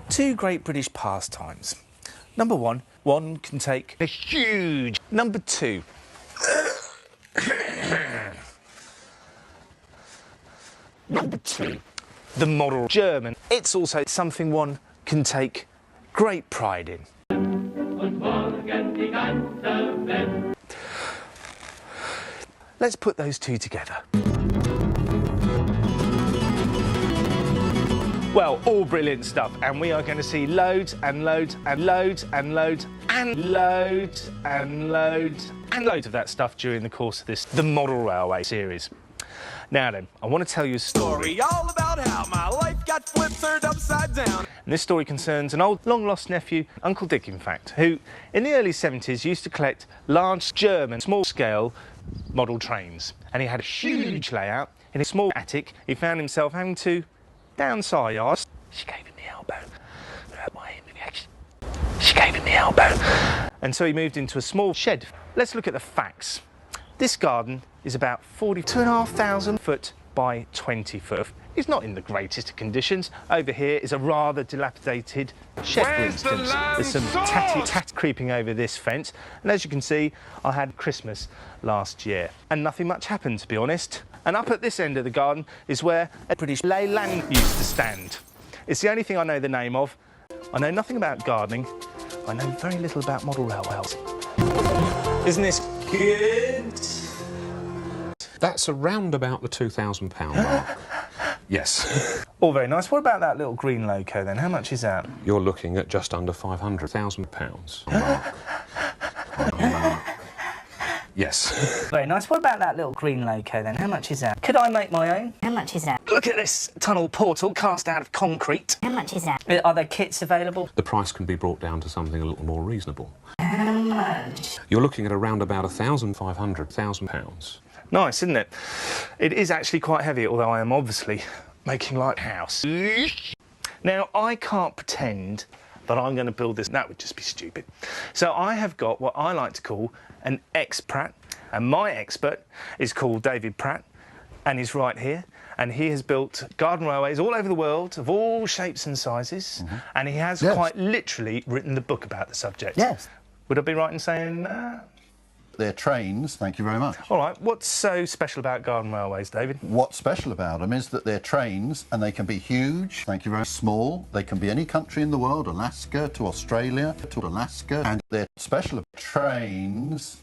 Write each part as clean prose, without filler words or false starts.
Two great British pastimes. Number one can take a huge. Number two. Number two. The model German. It's also something one can take great pride in. Let's put those two together. Well, all brilliant stuff, and we are going to see loads and loads and loads and loads and loads and loads and loads of that stuff during the course of this, the Model Railway series. Now then, I want to tell you a story all about how my life got flipped turned upside down. And this story concerns an old long-lost nephew, Uncle Dichenfakkt, who in the early 70s used to collect large German small-scale model trains. And he had a huge layout. In a small attic, he found himself having to downsize. She gave him the elbow. She gave him the elbow. And so he moved into a small shed. Let's look at the facts. This garden is about 42,500 foot by 20 foot. It's not in the greatest of conditions. Over here is a rather dilapidated shed, for instance. There's some tatty creeping over this fence. And as you can see, I had Christmas last year. And nothing much happened, to be honest. And up at this end of the garden is where a British Leyland used to stand. It's the only thing I know the name of. I know nothing about gardening. I know very little about model railways. Isn't this good? That's around about the £2,000 mark. Yes. All very nice. What about that little green loco then? How much is that? You're looking at just under £500,000 mark. Yes. Very nice. What about that little green loco then? How much is that? Could I make my own? How much is that? Look at this tunnel portal cast out of concrete. How much is that? Are there kits available? The price can be brought down to something a little more reasonable. How much? You're looking at around about £1,500,000. Nice, isn't it? It is actually quite heavy, although I am obviously making light house. Now, I can't pretend that I'm going to build this. That would just be stupid. So I have got what I like to call an ex-Pratt, and my expert is called David Pratt, and he's right here. And he has built garden railways all over the world, of all shapes and sizes, and he has quite literally written the book about the subject. Yes. Would I be right in saying that? They're trains, thank you very much. All right, what's so special about garden railways, David? What's special about them is that they're trains and they can be huge, thank you very much, small. They can be any country in the world, Alaska to Australia to Alaska, and they're special trains.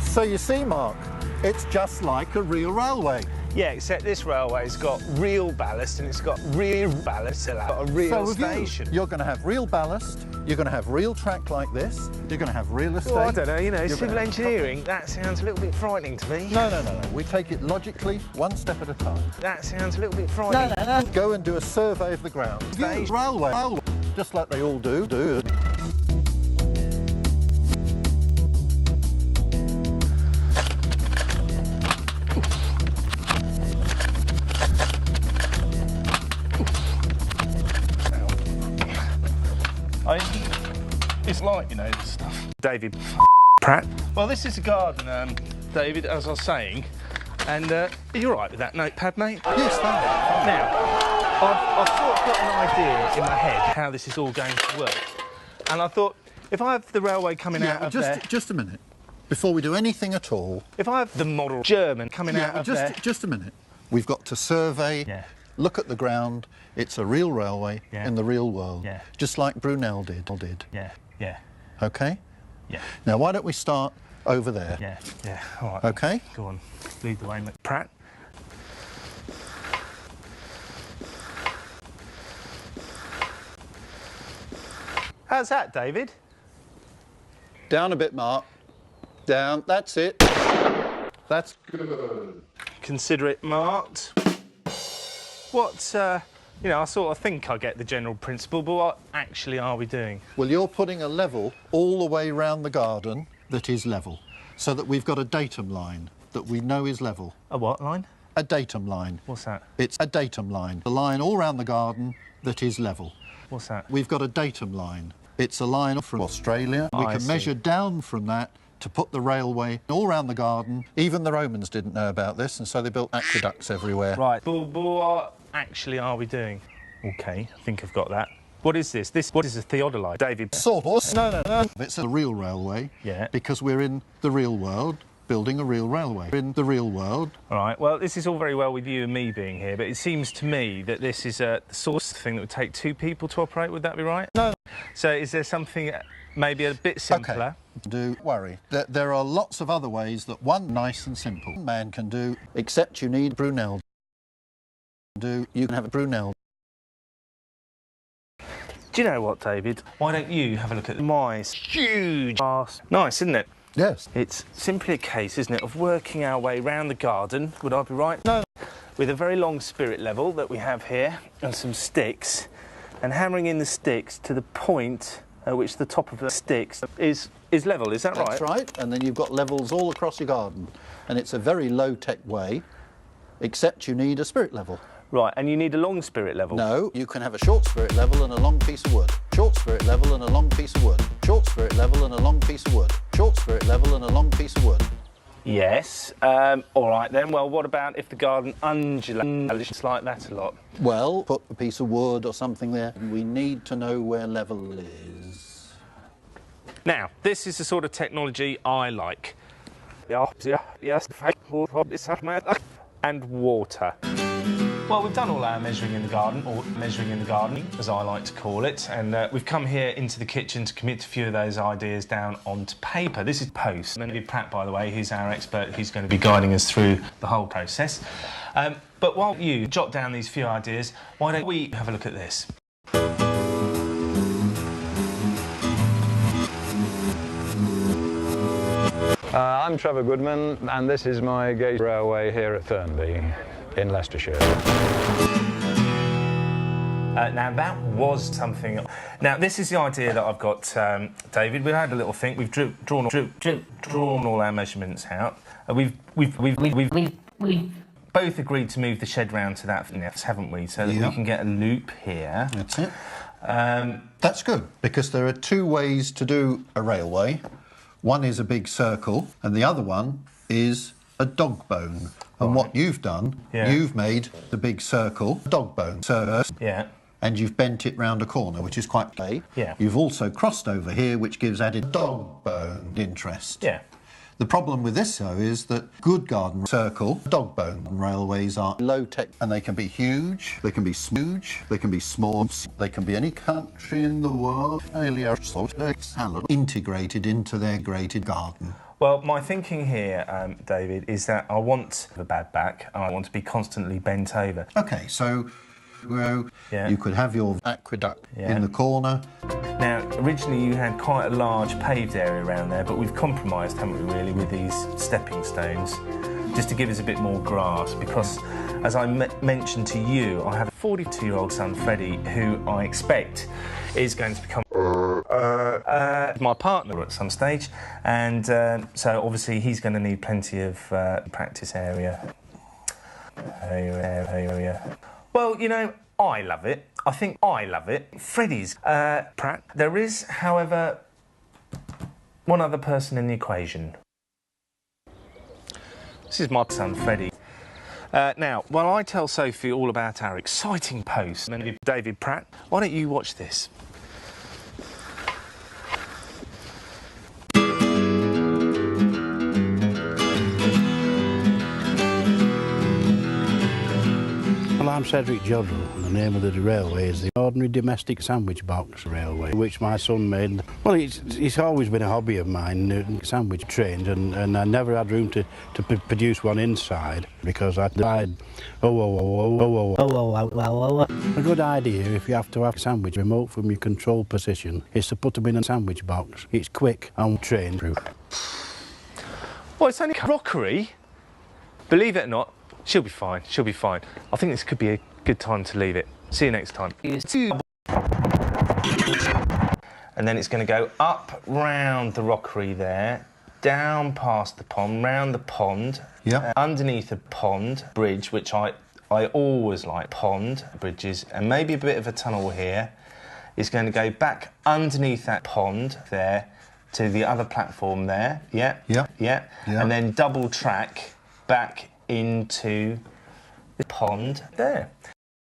So you see, Mark, it's just like a real railway. Yeah, except this railway's got real ballast and it's got real ballast, a real station. You're going to have real ballast, you're going to have real track like this, you're going to have real estate. Well, I don't know, you know, civil engineering, that sounds a little bit frightening to me. No. We take it logically, one step at a time. That sounds a little bit frightening. No. Go and do a survey of the ground. Railway, just like they all do. It's like, you know, this stuff. David Pratt. Well, this is a garden, David, as I was saying, and are you all right with that notepad, mate? Yes, fine. Now, I've sort of got an idea in my head how this is all going to work, and I thought, if I have the railway coming out of there... Just a minute. Before we do anything at all... If I have the model German coming out of there... Just a minute. We've got to survey... Yeah. Look at the ground. It's a real railway in the real world. Yeah. Just like Brunel did. Yeah. OK? Yeah. Now, why don't we start over there? Yeah. All right. OK? Go on. Lead the way, mate. Pratt. How's that, David? Down a bit, Mark. Down. That's it. That's good. Consider it marked. What, you know, I sort of think I get the general principle, but what actually are we doing? Well, you're putting a level all the way round the garden that is level, so that we've got a datum line that we know is level. A what line? A datum line. What's that? It's a datum line. A line all round the garden that is level. What's that? We've got a datum line. It's a line from Australia. We can measure down from that to put the railway all around the garden. Even the Romans didn't know about this, and so they built aqueducts everywhere. Right, but what actually are we doing? OK, I think I've got that. What is this? What is a theodolite, David? Sort of. No. It's a real railway. Yeah. Because we're in the real world, building a real railway. In the real world. All right, well, this is all very well with you and me being here, but it seems to me that this is the sort of thing that would take 2 people to operate. Would that be right? No. So is there something maybe a bit simpler? Okay. Do worry. There are lots of other ways that one nice and simple man can do, except you need Brunel. You can have a Brunel. Do you know what, David? Why don't you have a look at my huge ass? Nice, isn't it? Yes. It's simply a case, isn't it, of working our way round the garden, would I be right? No. With a very long spirit level that we have here, and some sticks, and hammering in the sticks to the point at which the top of the sticks is level, is that right? That's right, and then you've got levels all across your garden. And it's a very low-tech way, except you need a spirit level. Right, and you need a long spirit level? No, you can have a short spirit level and a long piece of wood. Short spirit level and a long piece of wood. Short spirit level and a long piece of wood. Short spirit level and a long piece of wood. Yes. All right then. Well, what about if the garden undulates like that a lot? Well, put a piece of wood or something there. We need to know where level is. Now, this is the sort of technology I like. And water. Well, we've done all our measuring in the garden, or measuring in the gardening, as I like to call it, and we've come here into the kitchen to commit a few of those ideas down onto paper. This is post. David Pratt, by the way, he's our expert who's going to be guiding us through the whole process. But while you jot down these few ideas, why don't we have a look at this? I'm Trevor Goodman, and this is my gauge railway here at Thurnley in Leicestershire. Now, that was something... Now, this is the idea that I've got, David. We've had a little think. We've drawn all our measurements out. We've both agreed to move the shed round to that, haven't we? So that we can get a loop here. That's it. That's good, because there are 2 ways to do a railway. One is a big circle, and the other one is a dog bone. And what you've done, you've made the big circle, dog bone. And you've bent it round a corner, which is quite play. Yeah. You've also crossed over here, which gives added dog bone interest. Yeah. The problem with this, though, is that good garden circle, dog bone railways are low-tech, and they can be huge, they can be smooch, they can be small, they can be any country in the world, integrated into their graded garden. Well, my thinking here, David, is that I want a bad back and I want to be constantly bent over. OK, so you could have your aqueduct in the corner. Now, originally you had quite a large paved area around there, but we've compromised, haven't we, really, with these stepping stones, just to give us a bit more grass, because, as I mentioned to you, I have a 42-year-old son, Freddie, who I expect is going to become my partner at some stage, and so obviously he's going to need plenty of practice area. Well, you know, I love it. I think I love it. Freddie's Pratt. There is, however, one other person in the equation. This is my son, Freddie. Now, while I tell Sophie all about our exciting post, and David Pratt, why don't you watch this? Well, I'm Cedric Joddle, and the name of the railway is the Ordinary Domestic Sandwich Box Railway, which my son made. Well, it's always been a hobby of mine, sandwich trains, and I never had room to produce one inside because I died. A good idea, if you have to have a sandwich remote from your control position, is to put them in a sandwich box. It's quick and train-proof. Well, it's only crockery. Believe it or not, she'll be fine, she'll be fine. I think this could be a good time to leave it. See you next time. And then it's going to go up round the rockery there, down past the pond, round the pond, underneath a pond bridge, which I always like pond bridges, and maybe a bit of a tunnel here. It's going to go back underneath that pond there, to the other platform there. Yeah. Yeah. Yeah. Yeah. And then double track back into the pond there.